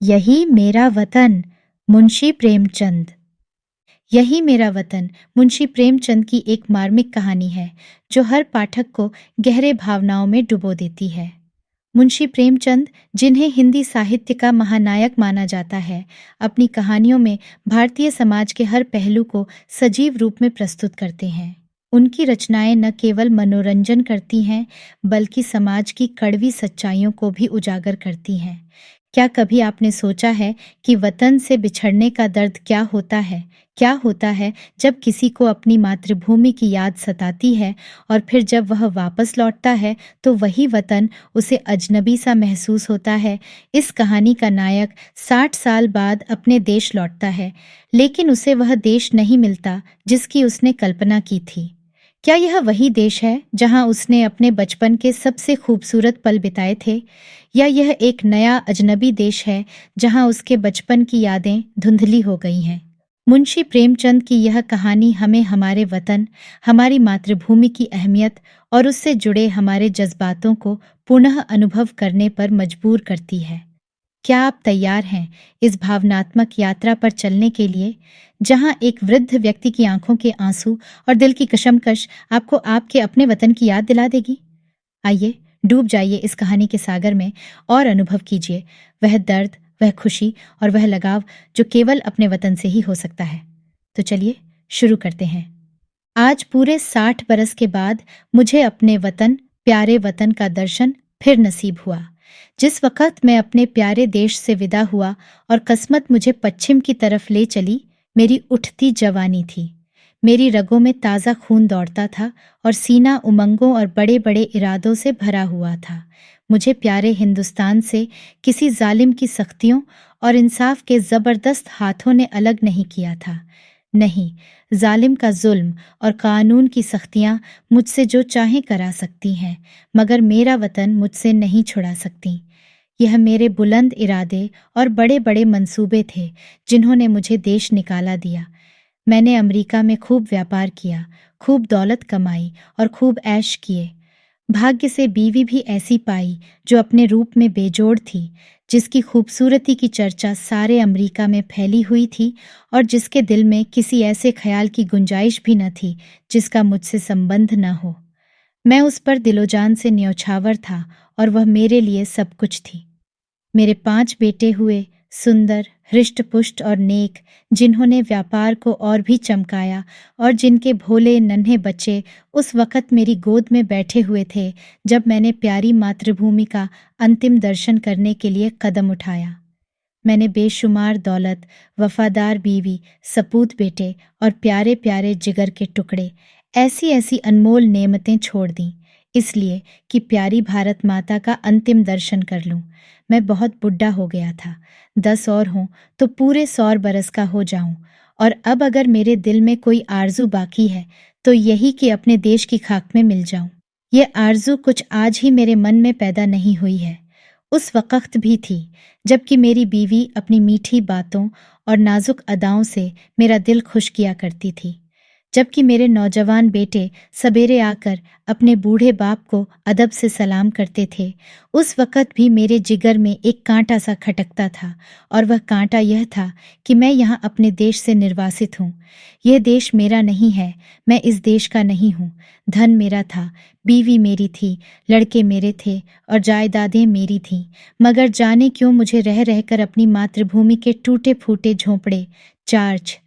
यही मेरा वतन। मुंशी प्रेमचंद। यही मेरा वतन मुंशी प्रेमचंद की एक मार्मिक कहानी है जो हर पाठक को गहरे भावनाओं में डुबो देती है। मुंशी प्रेमचंद, जिन्हें हिंदी साहित्य का महानायक माना जाता है, अपनी कहानियों में भारतीय समाज के हर पहलू को सजीव रूप में प्रस्तुत करते हैं। उनकी रचनाएं न केवल मनोरंजन करती हैं, बल्कि समाज की कड़वी सच्चाइयों को भी उजागर करती हैं। क्या कभी आपने सोचा है कि वतन से बिछड़ने का दर्द क्या होता है? क्या होता है जब किसी को अपनी मातृभूमि की याद सताती है और फिर जब वह वापस लौटता है तो वही वतन उसे अजनबी सा महसूस होता है। इस कहानी का नायक 60 साल बाद अपने देश लौटता है, लेकिन उसे वह देश नहीं मिलता जिसकी उसने कल्पना की थी। क्या यह वही देश है जहां उसने अपने बचपन के सबसे खूबसूरत पल बिताए थे, या यह एक नया अजनबी देश है जहां उसके बचपन की यादें धुंधली हो गई हैं? मुंशी प्रेमचंद की यह कहानी हमें हमारे वतन, हमारी मातृभूमि की अहमियत और उससे जुड़े हमारे जज्बातों को पुनः अनुभव करने पर मजबूर करती है। क्या आप तैयार हैं इस भावनात्मक यात्रा पर चलने के लिए, जहां एक वृद्ध व्यक्ति की आंखों के आंसू और दिल की कशमकश आपको आपके अपने वतन की याद दिला देगी? आइए, डूब जाइए इस कहानी के सागर में और अनुभव कीजिए वह दर्द, वह खुशी और वह लगाव जो केवल अपने वतन से ही हो सकता है। तो चलिए शुरू करते हैं। आज पूरे 60 बरस के बाद मुझे अपने वतन, प्यारे वतन का दर्शन फिर नसीब हुआ। जिस वक़्त मैं अपने प्यारे देश से विदा हुआ और किस्मत मुझे पश्चिम की तरफ ले चली, मेरी उठती जवानी थी। मेरी रगों में ताज़ा खून दौड़ता था और सीना उमंगों और बड़े-बड़े इरादों से भरा हुआ था। मुझे प्यारे हिंदुस्तान से किसी जालिम की सख्तियों और इंसाफ के ज़बरदस्त हाथों ने अलग नहीं किया था। नहीं, जालिम का जुल्म और कानून की सख्तियाँ मुझसे जो चाहें करा सकती हैं, मगर मेरा वतन मुझसे नहीं छुड़ा सकती। यह मेरे बुलंद इरादे और बड़े-बड़े मंसूबे थे जिन्होंने मुझे देश निकाला दिया। मैंने अमेरिका में खूब व्यापार किया, खूब दौलत कमाई और खूब ऐश किए। भाग्य से बीवी भी ऐसी पाई जो अपने रूप में बेजोड़ थी, जिसकी खूबसूरती की चर्चा सारे अमेरिका में फैली हुई थी और जिसके दिल में किसी ऐसे ख्याल की गुंजाइश भी न थी जिसका मुझसे संबंध न हो। मैं उस पर दिलोजान से न्यौछावर था और वह मेरे लिए सब कुछ थी। मेरे 5 बेटे हुए, सुंदर, हृष्ट-पुष्ट और नेक, जिन्होंने व्यापार को और भी चमकाया और जिनके भोले नन्हे बच्चे उस वक़्त मेरी गोद में बैठे हुए थे जब मैंने प्यारी मातृभूमि का अंतिम दर्शन करने के लिए कदम उठाया। मैंने बेशुमार दौलत, वफादार बीवी, सपूत बेटे और प्यारे-प्यारे जिगर के टुकड़े, ऐसी-ऐसी अनमोल नेमतें छोड़ दीं, इसलिए कि प्यारी भारत माता का अंतिम दर्शन कर लूं। मैं बहुत बुढ़ा हो गया था, 10 और हों तो पूरे 100 बरस का हो जाऊं, और अब अगर मेरे दिल में कोई आरज़ू बाकी है तो यही कि अपने देश की खाक में मिल जाऊं। ये आरज़ू कुछ आज ही मेरे मन में पैदा नहीं हुई है, उस वक़्त भी थी जबकि मेरी बीवी अपनी मीठी बातों और नाजुक अदाओं से मेरा दिल खुश किया करती थी, जबकि मेरे नौजवान बेटे सवेरे आकर अपने बूढ़े बाप को अदब से सलाम करते थे। उस वक़्त भी मेरे जिगर में एक कांटा सा खटकता था, और वह कांटा यह था कि मैं यहाँ अपने देश से निर्वासित हूँ। यह देश मेरा नहीं है, मैं इस देश का नहीं हूँ। धन मेरा था, बीवी मेरी थी, लड़के मेरे थे और जायदादें मेरी थीं, मगर जाने क्यों मुझे रह रहकर अपनी मातृभूमि के टूटे-फूटे झोंपड़े, चार्च,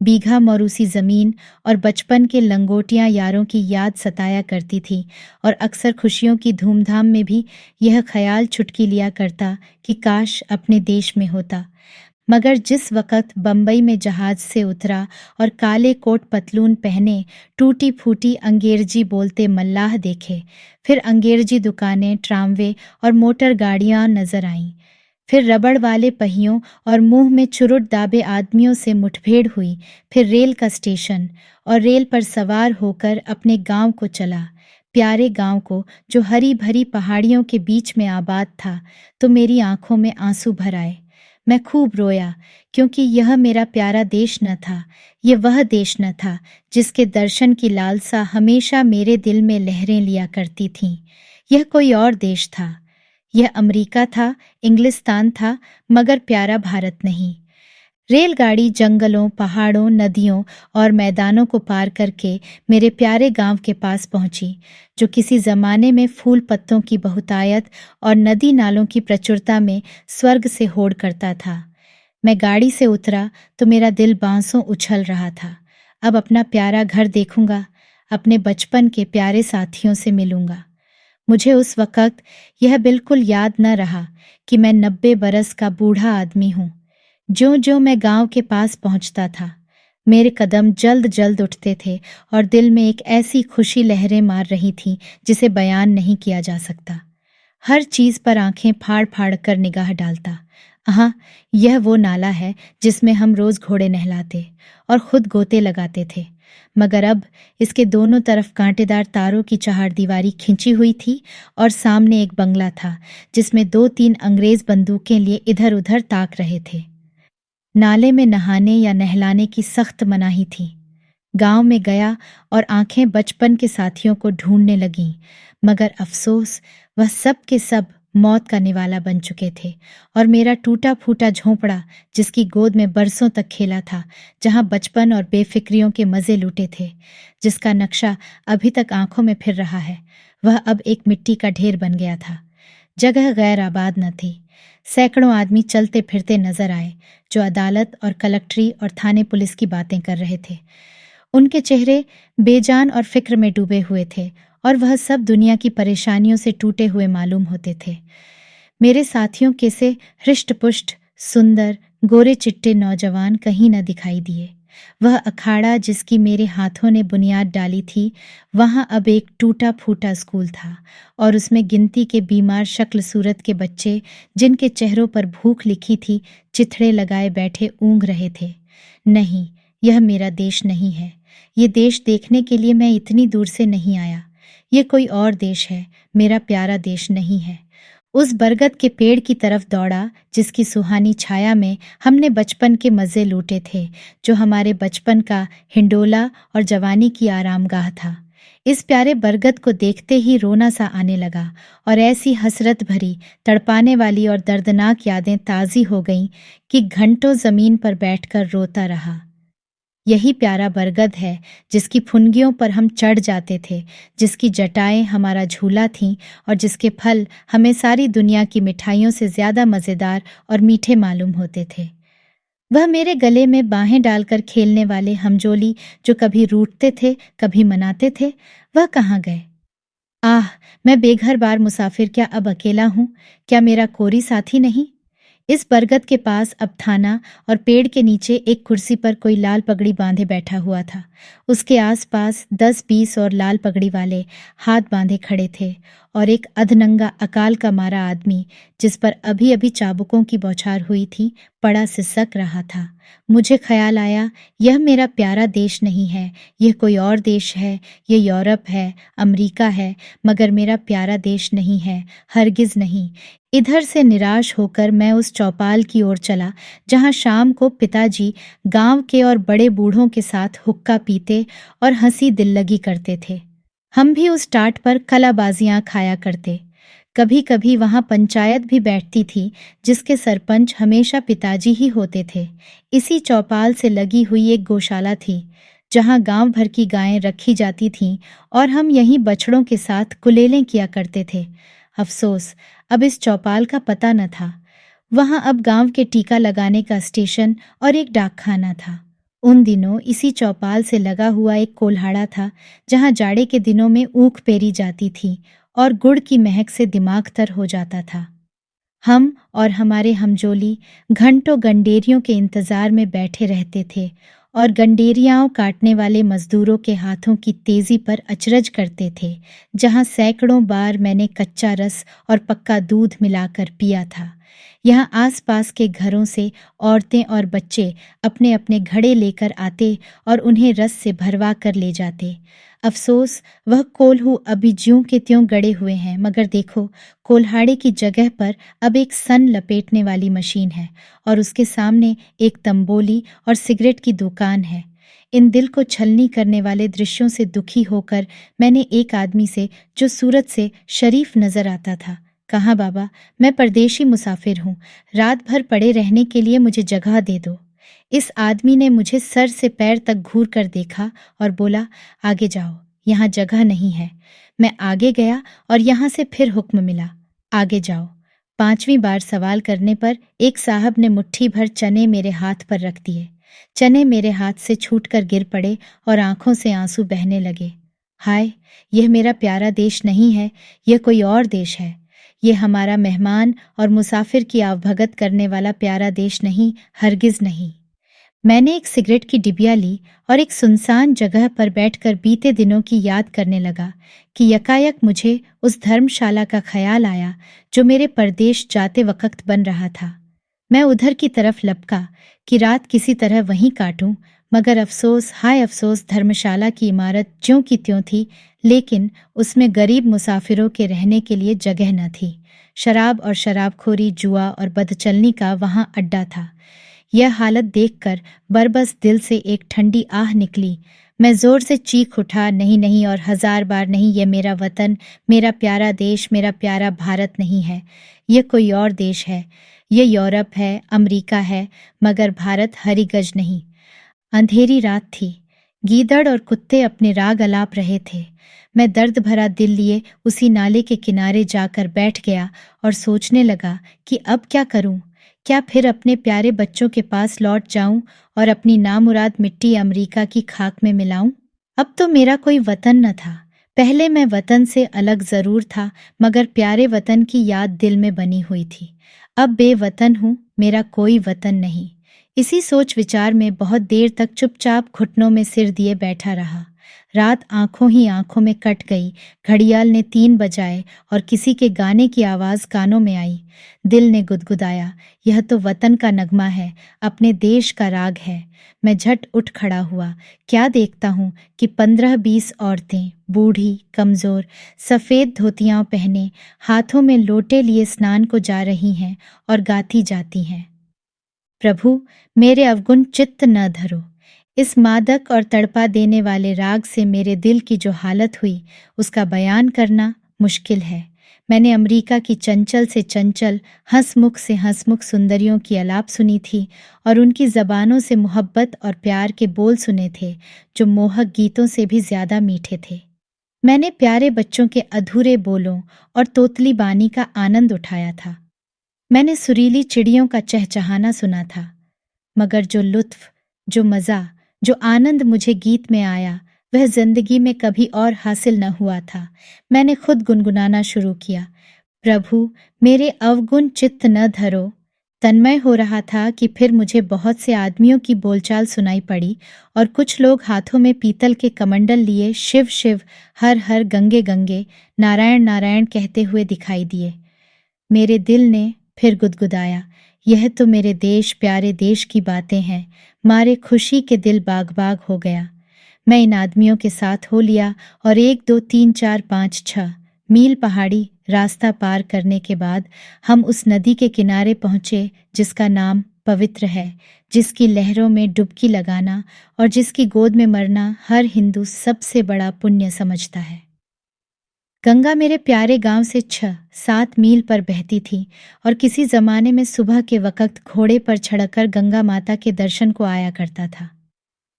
बीघा मौरूसी ज़मीन और बचपन के लंगोटियां यारों की याद सताया करती थी, और अक्सर खुशियों की धूमधाम में भी यह ख्याल चुटकी लिया करता कि काश अपने देश में होता। मगर जिस वक़्त बम्बई में जहाज़ से उतरा और काले कोट पतलून पहने टूटी फूटी अंग्रेजी बोलते मल्लाह देखे, फिर अंग्रेजी दुकानें, ट्रामवे और मोटर गाड़ियां नजर आईं, फिर रबड़ वाले पहियों और मुंह में चुरुट दाबे आदमियों से मुठभेड़ हुई, फिर रेल का स्टेशन, और रेल पर सवार होकर अपने गांव को चला, प्यारे गांव को जो हरी भरी पहाड़ियों के बीच में आबाद था, तो मेरी आंखों में आंसू भर आए। मैं खूब रोया, क्योंकि यह मेरा प्यारा देश न था, ये वह देश न था जिसके दर्शन की लालसा हमेशा मेरे दिल में लहरें लिया करती थीं। यह कोई और देश था। यह अमेरिका था, इंग्लिस्तान था, मगर प्यारा भारत नहीं। रेलगाड़ी जंगलों, पहाड़ों, नदियों और मैदानों को पार करके मेरे प्यारे गांव के पास पहुंची, जो किसी जमाने में फूल पत्तों की बहुतायत और नदी नालों की प्रचुरता में स्वर्ग से होड़ करता था। मैं गाड़ी से उतरा तो मेरा दिल बांसों उछल रहा था। अब अपना प्यारा घर देखूंगा, अपने बचपन के प्यारे साथियों से मिलूंगा। मुझे उस वक़्त यह बिल्कुल याद न रहा कि मैं 90 बरस का बूढ़ा आदमी हूँ। ज्यों-ज्यों मैं गाँव के पास पहुँचता था, मेरे कदम जल्द-जल्द उठते थे और दिल में एक ऐसी खुशी लहरें मार रही थीं जिसे बयान नहीं किया जा सकता। हर चीज़ पर आंखें फाड़-फाड़ कर निगाह डालता। हाँ, यह वो नाला है जिसमें हम रोज़ घोड़े नहलाते और खुद गोते लगाते थे। मगर अब इसके दोनों तरफ कांटेदार तारों की चहारदीवारी खिंची हुई थी और सामने एक बंगला था जिसमें 2-3 अंग्रेज़ बंदूकें लिए इधर-उधर ताक रहे थे। नाले में नहाने या नहलाने की सख्त मनाही थी। गांव में गया और आंखें बचपन के साथियों को ढूंढने लगीं, मगर अफसोस वह सब के सब मौत का निवाला बन चुके थे और मेरा टूटा फूटा झोंपड़ा, जिसकी गोद में बरसों तक खेला था, जहां बचपन और बेफिक्रियों के मज़े लूटे थे, जिसका नक्शा अभी तक आंखों में फिर रहा है, वह अब एक मिट्टी का ढेर बन गया था। जगह गैर आबाद न थी। सैकड़ों आदमी चलते फिरते नजर आए, जो अदालत और कलेक्ट्री और थाने पुलिस की बातें कर रहे थे। उनके चेहरे बेजान और फिक्र में डूबे हुए थे और वह सब दुनिया की परेशानियों से टूटे हुए मालूम होते थे। मेरे साथियों के से हृष्ट-पुष्ट, सुंदर, गोरे चिट्टे नौजवान कहीं न दिखाई दिए। वह अखाड़ा जिसकी मेरे हाथों ने बुनियाद डाली थी, वहाँ अब एक टूटा-फूटा स्कूल था और उसमें गिनती के बीमार शक्ल सूरत के बच्चे, जिनके चेहरों पर भूख लिखी थी, चिथड़े लगाए बैठे ऊँघ रहे थे। नहीं, यह मेरा देश नहीं है। ये देश देखने के लिए मैं इतनी दूर से नहीं आया। ये कोई और देश है, मेरा प्यारा देश नहीं है। उस बरगद के पेड़ की तरफ दौड़ा जिसकी सुहानी छाया में हमने बचपन के मज़े लूटे थे, जो हमारे बचपन का हिंडोला और जवानी की आरामगाह था। इस प्यारे बरगद को देखते ही रोना सा आने लगा और ऐसी हसरत भरी, तड़पाने वाली और दर्दनाक यादें ताज़ी हो गईं कि घंटों ज़मीन पर बैठकर रोता रहा। यही प्यारा बरगद है जिसकी फुनगियों पर हम चढ़ जाते थे, जिसकी जटाएं हमारा झूला थीं और जिसके फल हमें सारी दुनिया की मिठाइयों से ज्यादा मज़ेदार और मीठे मालूम होते थे। वह मेरे गले में बाहें डालकर खेलने वाले हमजोली, जो कभी रूठते थे कभी मनाते थे, वह कहाँ गए? आह, मैं बेघर बार मुसाफिर क्या अब अकेला हूँ? क्या मेरा कोई साथी नहीं? इस बरगद के पास अब थाना और पेड़ के नीचे एक कुर्सी पर कोई लाल पगड़ी बांधे बैठा हुआ था। उसके आसपास 10-20 और लाल पगड़ी वाले हाथ बांधे खड़े थे और एक अधनंगा अकाल का मारा आदमी, जिस पर अभी अभी चाबुकों की बौछार हुई थी, पड़ा सिसक रहा था। मुझे ख्याल आया, यह मेरा प्यारा देश नहीं है, यह कोई और देश है, ये यूरोप है, अमेरिका है, मगर मेरा प्यारा देश नहीं है, हरगिज नहीं। इधर से निराश होकर मैं उस चौपाल की ओर चला जहां शाम को पिताजी गांव के और बड़े बूढ़ों के साथ हुक्का पीते और हंसी दिल्लगी करते थे। हम भी उस टाट पर कलाबाजियां खाया करते। कभी कभी वहां पंचायत भी बैठती थी, जिसके सरपंच हमेशा पिताजी ही होते थे। इसी चौपाल से लगी हुई एक गौशाला थी, जहां गांव भर की गायें रखी जाती थीं और हम यहीं बछड़ों के साथ कुलेलें किया करते थे। अफसोस, अब इस चौपाल का पता न था। वहां अब गांव के टीका लगाने का स्टेशन और एक डाकखाना था। उन दिनों इसी चौपाल से लगा हुआ एक कोल्हाड़ा था, जहां जाड़े के दिनों में ऊख पेरी जाती थी और गुड़ की महक से दिमाग तर हो जाता था। हम और हमारे हमजोली घंटों गंडेरियों के इंतजार में बैठे रहते थे और गंडेरियाओं काटने वाले मजदूरों के हाथों की तेजी पर अचरज करते थे, जहां सैकड़ों बार मैंने कच्चा रस और पक्का दूध मिलाकर पिया था। यहाँ आसपास के घरों से औरतें और बच्चे अपने अपने घड़े लेकर आते और उन्हें रस से भरवा कर ले जाते। अफसोस, वह कोल्हू अभी ज्यों के त्यों गड़े हुए हैं, मगर देखो, कोल्हाड़े की जगह पर अब एक सन लपेटने वाली मशीन है और उसके सामने एक तंबोली और सिगरेट की दुकान है। इन दिल को छलनी करने वाले दृश्यों से दुखी होकर मैंने एक आदमी से, जो सूरत से शरीफ नजर आता था, कहाँ बाबा, मैं परदेशी मुसाफिर हूँ, रात भर पड़े रहने के लिए मुझे जगह दे दो। इस आदमी ने मुझे सर से पैर तक घूर कर देखा और बोला, आगे जाओ, यहाँ जगह नहीं है। मैं आगे गया और यहाँ से फिर हुक्म मिला, आगे जाओ। 5वीं बार सवाल करने पर एक साहब ने मुट्ठी भर चने मेरे हाथ पर रख दिए। चने मेरे हाथ से छूटकर गिर पड़े और आंखों से आंसू बहने लगे। हाय, यह मेरा प्यारा देश नहीं है, यह कोई और देश है। ये हमारा मेहमान और मुसाफिर की आवभगत करने वाला प्यारा देश नहीं, हरगिज नहीं। मैंने एक सिगरेट की डिबिया ली और एक सुनसान जगह पर बैठकर बीते दिनों की याद करने लगा कि यकायक मुझे उस धर्मशाला का ख्याल आया जो मेरे परदेश जाते वक्त बन रहा था। मैं उधर की तरफ लपका कि रात किसी तरह वहीं काटूं, मगर अफसोस, हाय अफसोस, धर्मशाला की इमारत ज्यों की त्यों थी, लेकिन उसमें गरीब मुसाफिरों के रहने के लिए जगह न थी। शराब और शराबखोरी, जुआ और बदचलनी का वहां अड्डा था। यह हालत देखकर बरबस दिल से एक ठंडी आह निकली। मैं जोर से चीख उठा, नहीं नहीं और 1000 बार नहीं, यह मेरा वतन, मेरा प्यारा देश, मेरा प्यारा भारत नहीं है। यह कोई और देश है। यह यूरोप है, अमेरिका है, मगर भारत हरिगज नहीं। अंधेरी रात थी। गीदड़ और कुत्ते अपने राग अलाप रहे थे। मैं दर्द भरा दिल लिए उसी नाले के किनारे जाकर बैठ गया और सोचने लगा कि अब क्या करूं। क्या फिर अपने प्यारे बच्चों के पास लौट जाऊं और अपनी नामुराद मिट्टी अमेरिका की खाक में मिलाऊं? अब तो मेरा कोई वतन न था। पहले मैं वतन से अलग जरूर था, मगर प्यारे वतन की याद दिल में बनी हुई थी। अब बेवतन हूं, मेरा कोई वतन नहीं। इसी सोच विचार में बहुत देर तक चुपचाप घुटनों में सिर दिए बैठा रहा। रात आंखों ही आंखों में कट गई। घड़ियाल ने 3 बजाए और किसी के गाने की आवाज कानों में आई। दिल ने गुदगुदाया, यह तो वतन का नगमा है, अपने देश का राग है। मैं झट उठ खड़ा हुआ। क्या देखता हूँ कि 15-20 औरतें, बूढ़ी, कमजोर, सफेद धोतियां पहने, हाथों में लोटे लिए स्नान को जा रही हैं और गाती जाती हैं, प्रभु, मेरे अवगुण चित्त न धरो। इस मादक और तड़पा देने वाले राग से मेरे दिल की जो हालत हुई, उसका बयान करना मुश्किल है। मैंने अमेरिका की चंचल से चंचल, हंसमुख से हंसमुख सुंदरियों की आलाप सुनी थी और उनकी जबानों से मोहब्बत और प्यार के बोल सुने थे, जो मोहक गीतों से भी ज्यादा मीठे थे। मैंने प्यारे बच्चों के अधूरे बोलों और तोतली बानी का आनंद उठाया था। मैंने सुरीली चिड़ियों का चहचहाना सुना था, मगर जो लुत्फ, जो मज़ा, जो आनंद मुझे गीत में आया, वह जिंदगी में कभी और हासिल न हुआ था। मैंने खुद गुनगुनाना शुरू किया, प्रभु, मेरे अवगुण चित्त न धरो। तन्मय हो रहा था कि फिर मुझे बहुत से आदमियों की बोलचाल सुनाई पड़ी और कुछ लोग हाथों में पीतल के कमंडल लिए शिव शिव, हर हर, गंगे गंगे, नारायण नारायण कहते हुए दिखाई दिए। मेरे दिल ने फिर गुदगुदाया, यह तो मेरे देश, प्यारे देश की बातें हैं। मारे खुशी के दिल बाग बाग हो गया। मैं इन आदमियों के साथ हो लिया और 1 2 3 4 5 6 मील पहाड़ी रास्ता पार करने के बाद हम उस नदी के किनारे पहुंचे जिसका नाम पवित्र है, जिसकी लहरों में डुबकी लगाना और जिसकी गोद में मरना हर हिंदू सबसे बड़ा पुण्य समझता है। गंगा मेरे प्यारे गांव से 6-7 मील पर बहती थी और किसी जमाने में सुबह के वक्त घोड़े पर चढ़कर गंगा माता के दर्शन को आया करता था।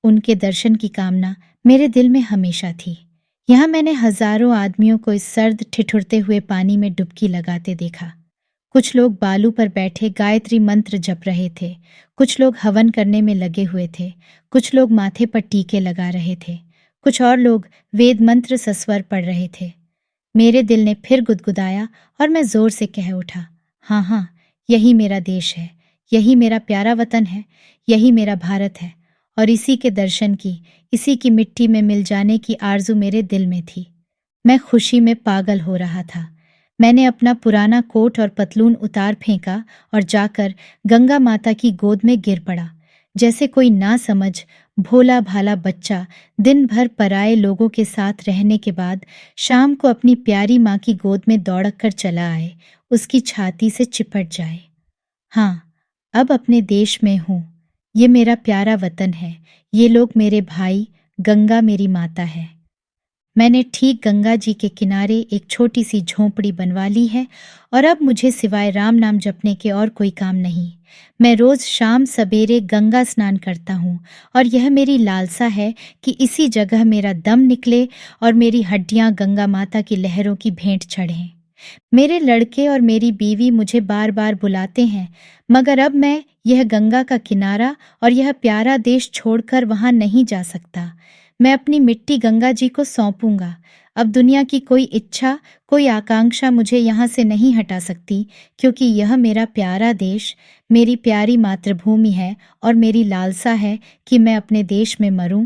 उनके दर्शन की कामना मेरे दिल में हमेशा थी। यहाँ मैंने हजारों आदमियों को इस सर्द ठिठुरते हुए पानी में डुबकी लगाते देखा। कुछ लोग बालू पर बैठे गायत्री मंत्र जप रहे थे, कुछ लोग हवन करने में लगे हुए थे, कुछ लोग माथे पर टीके लगा रहे थे, कुछ और लोग वेद मंत्र सस्वर पढ़ रहे थे। मेरे दिल ने फिर गुदगुदाया और मैं जोर से कह उठा, हाँ हाँ, यही मेरा देश है, यही मेरा प्यारा वतन है, यही मेरा भारत है। और इसी के दर्शन की, इसी की मिट्टी में मिल जाने की आरजू मेरे दिल में थी। मैं खुशी में पागल हो रहा था। मैंने अपना पुराना कोट और पतलून उतार फेंका और जाकर गंगा माता की गोद में गिर पड़ा। जैसे कोई ना समझ भोला भाला बच्चा दिन भर पराए लोगों के साथ रहने के बाद शाम को अपनी प्यारी माँ की गोद में दौड़क कर चला आए, उसकी छाती से चिपट जाए। हाँ, अब अपने देश में हूँ। ये मेरा प्यारा वतन है, ये लोग मेरे भाई, गंगा मेरी माता है। मैंने ठीक गंगा जी के किनारे एक छोटी सी झोंपड़ी बनवा ली है और अब मुझे सिवाय राम नाम जपने के और कोई काम नहीं। मैं रोज शाम सवेरे गंगा स्नान करता हूँ और यह मेरी लालसा है कि इसी जगह मेरा दम निकले और मेरी हड्डियाँ गंगा माता की लहरों की भेंट चढ़ें। मेरे लड़के और मेरी बीवी मुझे बार बार बुलाते हैं, मगर अब मैं यह गंगा का किनारा और यह प्यारा देश छोड़कर वहां नहीं जा सकता। मैं अपनी मिट्टी गंगा जी को सौंपूंगा। अब दुनिया की कोई इच्छा, कोई आकांक्षा मुझे यहाँ से नहीं हटा सकती, क्योंकि यह मेरा प्यारा देश, मेरी प्यारी मातृभूमि है और मेरी लालसा है कि मैं अपने देश में मरूं